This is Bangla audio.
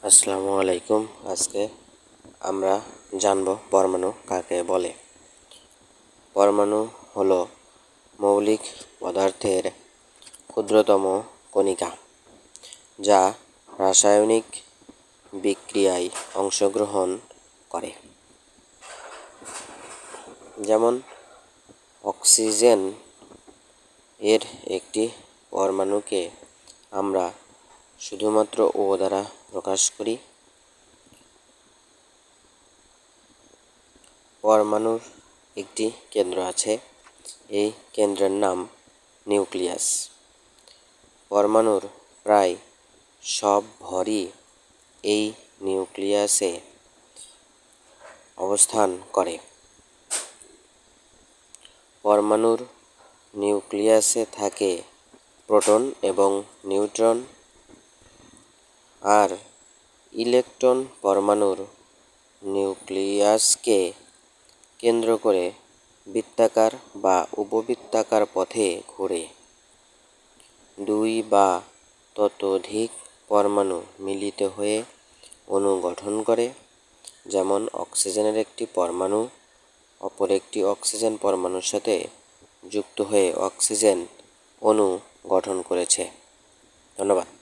আসসালামু আলাইকুম। আজকে আমরা জানব পরমাণু কাকে বলে। পরমাণু হলো মৌলিক পদার্থের ক্ষুদ্রতম কণিকা, যা রাসায়নিক বিক্রিয়ায় অংশগ্রহণ করে। যেমন অক্সিজেন এর একটি পরমাণুকে আমরা শুধুমাত্র ও দ্বারা প্রকাশ করি। পরমাণুর একটি কেন্দ্র আছে, এই কেন্দ্রের নাম নিউক্লিয়াস। পরমাণুর প্রায় সব ভরই এই নিউক্লিয়াসে অবস্থান করে। পরমাণুর নিউক্লিয়াসে থাকে প্রোটন এবং নিউট্রন আর ইলেকট্রন। পরমাণুর নিউক্লিয়াসকে কেন্দ্র করে বৃত্তাকার বা উপবৃত্তাকার পথে ঘোরে। দুই বা ততোধিক পরমাণু মিলিত হয়ে অণু গঠন করে। যেমন অক্সিজেনের একটি পরমাণু অপর একটি অক্সিজেন পরমাণুর সাথে যুক্ত হয়ে অক্সিজেন অণু গঠন করেছে। ধন্যবাদ।